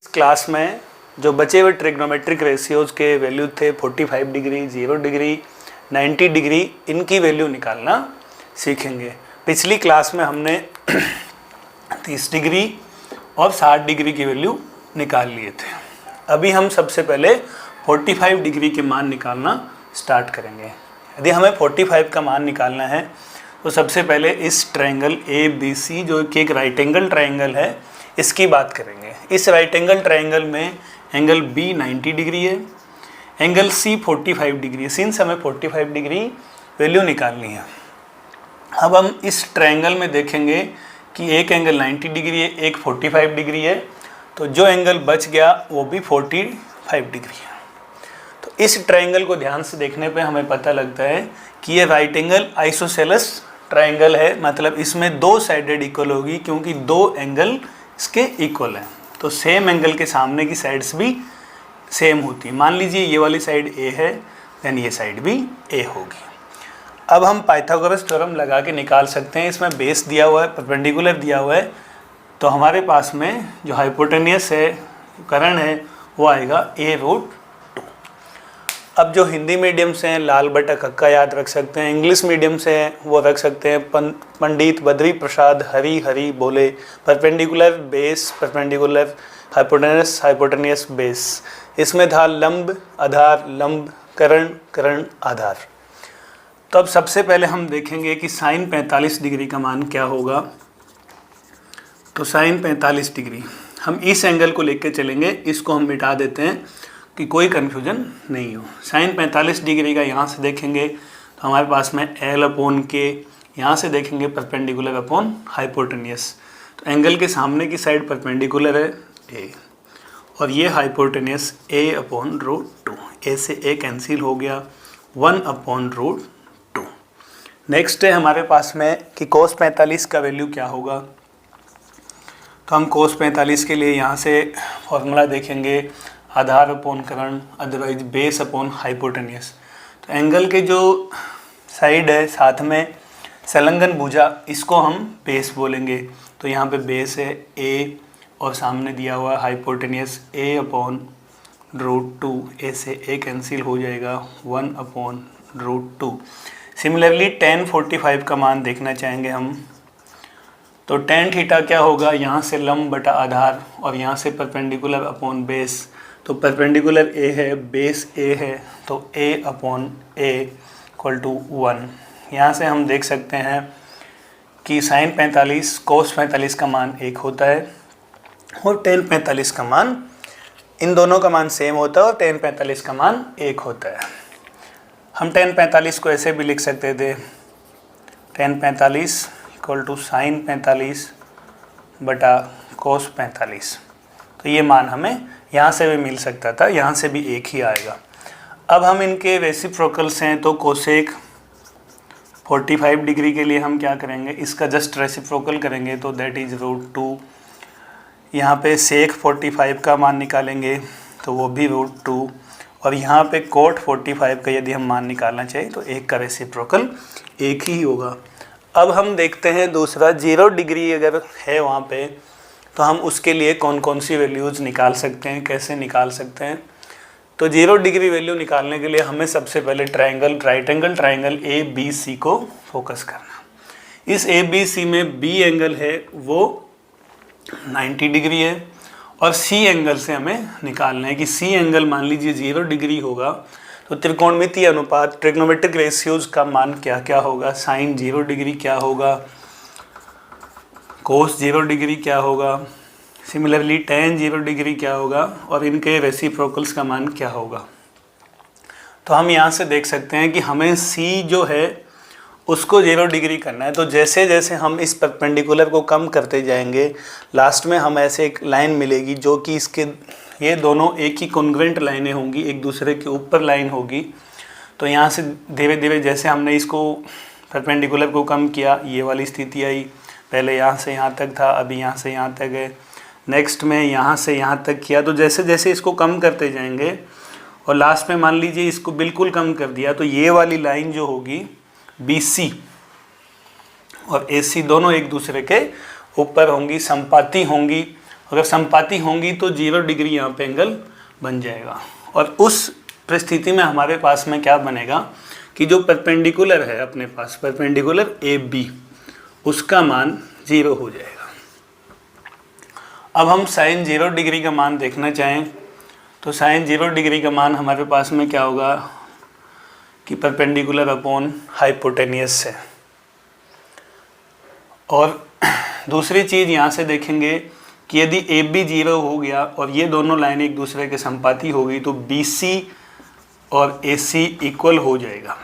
इस क्लास में जो बचे हुए ट्रिग्नोमेट्रिक रेशियोज के वैल्यू थे 45 डिग्री, 0 डिग्री, 90 डिग्री, इनकी वैल्यू निकालना सीखेंगे। पिछली क्लास में हमने 30 डिग्री और 60 डिग्री की वैल्यू निकाल लिए थे। अभी हम सबसे पहले 45 डिग्री के मान निकालना स्टार्ट करेंगे। यदि हमें 45 का मान निकालना है तो सबसे पहले इस ट्रायंगल ABC जो कि एक राइट एंगल ट्रायंगल है, इसकी बात करेंगे। इस राइट एंगल ट्रायंगल में एंगल B 90 डिग्री है, एंगल C 45 डिग्री है। सिंस हमें 45 डिग्री वैल्यू निकालनी है। अब हम इस ट्रायंगल में देखेंगे कि एक एंगल 90 डिग्री है, एक 45 डिग्री है, तो जो एंगल बच गया वो भी 45 डिग्री है। तो इस ट्रायंगल को ध्यान से देखने पे हमें पता लगता है कि ये राइट एंगल आइसोसेलेस ट्रायंगल है, मतलब इसमें दो साइडेड इक्वल होगी क्योंकि दो एंगल इसके इक्वल हैं। तो सेम एंगल के सामने की साइड्स भी सेम होती है। मान लीजिए ये वाली साइड A है, देन ये साइड भी A होगी। अब हम पाइथागोरस थ्योरम लगा के निकाल सकते हैं। इसमें बेस दिया हुआ है, परपेंडिकुलर दिया हुआ है, तो हमारे पास में जो हाइपोटेनियस है, कर्ण है, वो आएगा A√2। अब जो हिंदी मीडियम से हैं लाल बटा कक्का याद रख सकते हैं, इंग्लिश मीडियम से हैं वो रख सकते हैं पंडित बद्री प्रसाद हरी हरी बोले, perpendicular base, perpendicular hypotenuse, hypotenuse base. इसमें था लंब आधार, लंब कर्ण, कर्ण आधार। तो अब सबसे पहले हम देखेंगे कि साइन 45 डिग्री का मान क्या होगा। तो साइन 45 डिग्री हम इस एंगल को लेके चलेंगे, इसको हम मिटा देते हैं कि कोई कन्फ्यूजन नहीं हो। साइन 45 डिग्री का यहाँ से देखेंगे तो हमारे पास में L/K, यहाँ से देखेंगे परपेंडिकुलर अपॉन हाइपोटेनियस। तो एंगल के सामने की साइड परपेंडिकुलर है A और ये हाइपोटेनियस A/√2। A से A कैंसिल हो गया, 1/√2। नेक्स्ट है हमारे पास में कि cos 45 का वैल्यू क्या होगा। तो हम cos 45 के लिए यहाँ से फॉर्मूला देखेंगे, आधार अपॉन कर्ण, अदरवाइज बेस अपॉन हाइपोटेनियस। तो एंगल के जो साइड है साथ में संलग्न भुजा, इसको हम बेस बोलेंगे। तो यहाँ पे बेस है A और सामने दिया हुआ हाइपोटेनियस A/√2। A से A कैंसिल हो जाएगा, 1/√2। सिमिलरली tan 45 का मान देखना चाहेंगे हम। तो tan थीटा क्या होगा, यहाँ से लंब बटा आधार और यहाँ से परपेंडिकुलर अपॉन बेस। तो परपेंडिकुलर A है, बेस A है, तो A/A = 1। यहाँ से हम देख सकते हैं कि साइन 45 कोस 45 का मान 1 होता है और tan 45 का मान, इन दोनों का मान सेम होता है और tan 45 का मान 1 होता है। हम tan 45 को ऐसे भी लिख सकते थे, tan 45 = साइन 45 बटा कोस 45। तो ये मान हमें यहाँ से भी मिल सकता था, यहाँ से भी 1 ही आएगा। अब हम इनके रेसिप्रोकल्स हैं, तो कोसेक 45 डिग्री के लिए हम क्या करेंगे, इसका जस्ट रेसिप्रोकल करेंगे तो दैट इज़ √2। यहाँ पे सेक 45 का मान निकालेंगे तो वो भी √2, और यहाँ पे कोट 45 का यदि हम मान निकालना चाहिए तो 1 का रेसिप्रोकल 1 ही होगा। अब हम देखते हैं दूसरा, 0 डिग्री अगर है वहाँ पे तो हम उसके लिए कौन कौन सी वैल्यूज़ निकाल सकते हैं, कैसे निकाल सकते हैं। तो 0 डिग्री वैल्यू निकालने के लिए हमें सबसे पहले triangle, right angle triangle ABC को फोकस करना। इस ABC में B एंगल है वो 90 डिग्री है और C एंगल से हमें निकालना है कि C एंगल मान लीजिए 0 डिग्री होगा तो त्रिकोणमितीय अनुपात, ट्रिग्नोमेट्रिक रेशियोज का मान क्या क्या होगा। साइन 0 डिग्री क्या होगा, कोस 0 डिग्री क्या होगा, सिमिलरली tan 0 डिग्री क्या होगा, और इनके रेसिप्रोकल्स का मान क्या होगा। तो हम यहाँ से देख सकते हैं कि हमें C जो है उसको 0 डिग्री करना है। तो जैसे जैसे हम इस परपेंडिकुलर को कम करते जाएंगे, लास्ट में हम ऐसे एक लाइन मिलेगी जो कि इसके, ये दोनों एक ही कॉन्ग्रुएंट लाइनें होंगी, एक दूसरे के ऊपर लाइन होगी। तो यहाँ से धीरे धीरे जैसे हमने इसको परपेंडिकुलर को कम किया, ये वाली स्थिति आई। पहले यहाँ से यहाँ तक था, अभी यहाँ से यहाँ तक है। नेक्स्ट में यहाँ से यहाँ तक किया। तो जैसे जैसे इसको कम करते जाएंगे और लास्ट में मान लीजिए इसको बिल्कुल कम कर दिया, तो ये वाली लाइन जो होगी BC और AC दोनों एक दूसरे के ऊपर होंगी, संपाती होंगी, अगर समपाती होंगी तो 0 डिग्री यहाँ पे एंगल बन जाएगा। और उस परिस्थिति में हमारे पास में क्या बनेगा कि जो परपेंडिकुलर है अपने पास, परपेंडिकुलर ए बी, उसका मान 0 हो जाएगा। अब हम साइन 0 डिग्री का मान देखना चाहें तो साइन 0 डिग्री का मान हमारे पास में क्या होगा कि परपेंडिकुलर अपॉन हाइपोटेनियस है। और दूसरी चीज़ यहाँ से देखेंगे कि यदि ए बी 0 हो गया और ये दोनों लाइन एक दूसरे के संपाती हो गई तो बी सी और ए सी इक्वल हो जाएगा,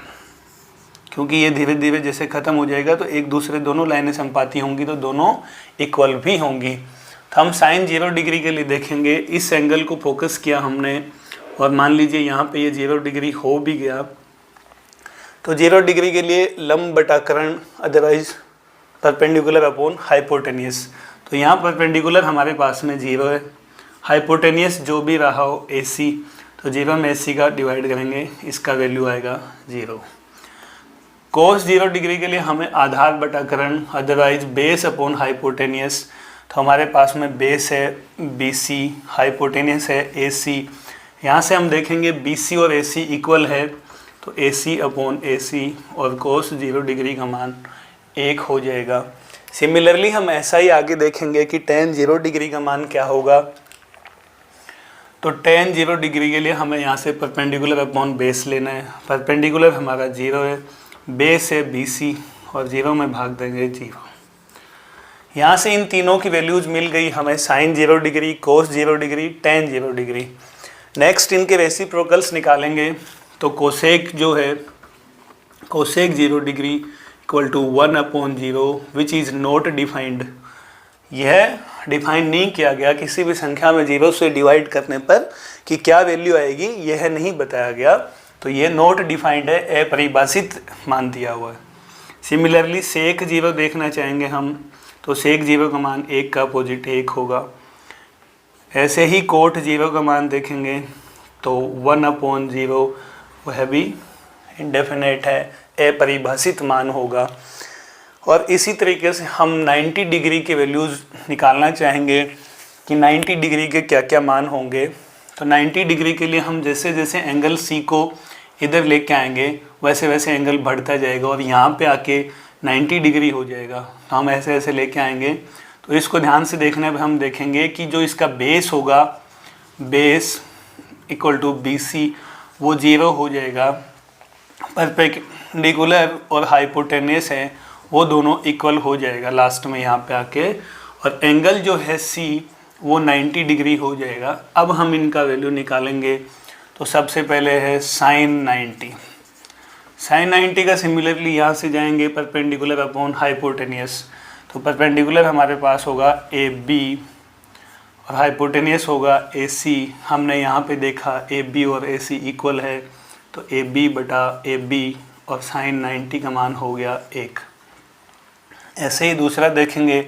क्योंकि ये धीरे धीरे जैसे ख़त्म हो जाएगा तो एक दूसरे दोनों लाइनें संपाती होंगी तो दोनों इक्वल भी होंगी। तो हम साइन 0 डिग्री के लिए देखेंगे, इस एंगल को फोकस किया हमने और मान लीजिए यहाँ पे ये 0 डिग्री हो भी गया तो 0 डिग्री के लिए लंब बटा कर्ण अदरवाइज परपेंडिकुलर अपॉन हाइपोटेनियस। तो यहाँ परपेंडिकुलर हमारे पास में 0 है, हाइपोटेनियस जो भी रहा हो ए सी, तो 0 में ए सी का डिवाइड करेंगे, इसका वैल्यू आएगा 0। कोस 0 डिग्री के लिए हमें आधार बटा कर्ण अदरवाइज बेस अपॉन हाइपोटेनियस, तो हमारे पास में बेस है बी सी, हाइपोटेनियस है ए सी। यहाँ से हम देखेंगे बी सी और ए सी इक्वल है तो ए सी अपॉन ए सी और कोस 0 डिग्री का मान 1 हो जाएगा। सिमिलरली हम ऐसा ही आगे देखेंगे कि tan 0 डिग्री का मान क्या होगा। तो tan 0 डिग्री के लिए हमें यहाँ से परपेंडिकुलर अपॉन बेस लेना है। परपेंडिकुलर हमारा 0 है, बेस है BC और 0 में भाग देंगे 0। यहाँ से इन तीनों की वैल्यूज मिल गई हमें, sine 0 degree, cos 0 degree, tan 0 degree. Next इनके रेसिप्रोकल्स निकालेंगे तो कोसेक जो है, cosec 0 degree equal to 1/0 which is not defined. यह डिफाइन नहीं किया गया किसी भी संख्या में 0 से डिवाइड करने पर कि क्या वैल्यू आएगी, यह नहीं बताया गया, तो ये नॉट डिफाइंड है, अपरिभाषित मान दिया हुआ है। सिमिलरली सेक 0 देखना चाहेंगे हम, तो सेक 0 का मान 1 का अपोजिट 1 होगा। ऐसे ही कोट 0 का मान देखेंगे तो 1/0 वह भी इंडेफिनेट है, अपरिभाषित मान होगा। और इसी तरीके से हम 90 डिग्री के वैल्यूज़ निकालना चाहेंगे कि 90 डिग्री के क्या क्या मान होंगे। तो 90 डिग्री के लिए हम जैसे जैसे एंगल सी को इधर लेके आएंगे वैसे वैसे एंगल बढ़ता जाएगा और यहाँ पे आके 90 डिग्री हो जाएगा। तो हम ऐसे ऐसे लेके आएंगे, तो इसको ध्यान से देखने पर हम देखेंगे कि जो इसका बेस होगा, बेस इक्वल टू BC, वो 0 हो जाएगा। परपेंडिकुलर और हाइपोटेनियस है वो दोनों इक्वल हो जाएगा लास्ट में यहाँ पे आके, और एंगल जो है C वो 90 डिग्री हो जाएगा। अब हम इनका वैल्यू निकालेंगे, तो सबसे पहले है साइन 90। साइन 90 का सिमिलरली यहाँ से जाएंगे परपेंडिकुलर अपॉन हाइपोटेनियस, तो परपेंडिकुलर हमारे पास होगा AB और हाइपोटेनियस होगा AC। हमने यहाँ पे देखा AB और AC इक्वल है, तो AB बटा AB और साइन 90 का मान हो गया 1। ऐसे ही दूसरा देखेंगे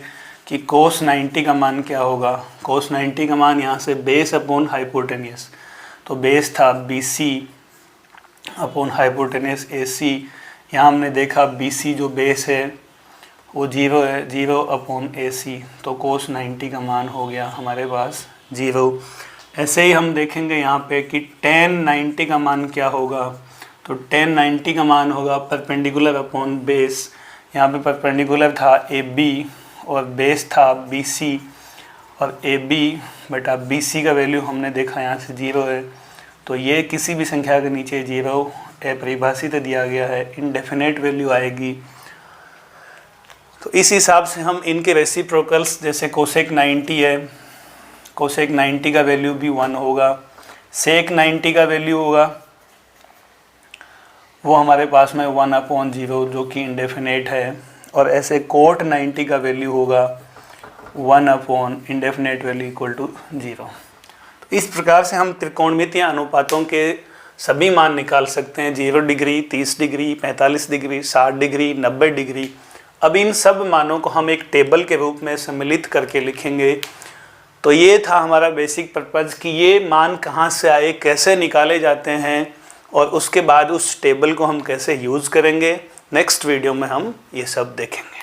कि कोस 90 का मान क्या होगा। कोस 90 का मान यहाँ से बेस अपॉन हाइपोटेनियस, तो बेस था BC अपॉन हाइपोटेनियस AC। यहाँ हमने देखा BC जो बेस है वो 0 है, 0 अपॉन AC, तो कोस 90 का मान हो गया हमारे पास 0। ऐसे ही हम देखेंगे यहाँ पे कि tan 90 का मान क्या होगा। तो tan 90 का मान होगा परपेंडिकुलर अपॉन बेस। यहाँ पे परपेंडिकुलर था AB और बेस था BC, और AB बटा BC का वैल्यू हमने देखा यहाँ से 0 है, तो ये किसी भी संख्या के नीचे 0 अपरिभाषित दिया गया है, इनडेफिनेट वैल्यू आएगी। तो इस हिसाब से हम इनके रेसिप्रोकल्स, जैसे कोसेक 90 है, कोसेक 90 का वैल्यू भी 1 होगा। सेक 90 का वैल्यू होगा वो हमारे पास में 1/0 जो कि इंडेफिनेट है, और ऐसे कोट 90 का वैल्यू होगा 1 इंडेफिनेट वैल्यू इक्वल टू 0। तो इस प्रकार से हम त्रिकोणमितीय अनुपातों के सभी मान निकाल सकते हैं, 0 degree, 30 degree, 45 degree, 60 degree, 90 degree. अब इन सब मानों को हम एक टेबल के रूप में सम्मिलित करके लिखेंगे। तो ये था हमारा बेसिक पर्पज़ कि ये मान कहाँ से आए, कैसे निकाले जाते हैं, और उसके बाद उस टेबल को हम कैसे यूज़ करेंगे। नेक्स्ट वीडियो में हम ये सब देखेंगे।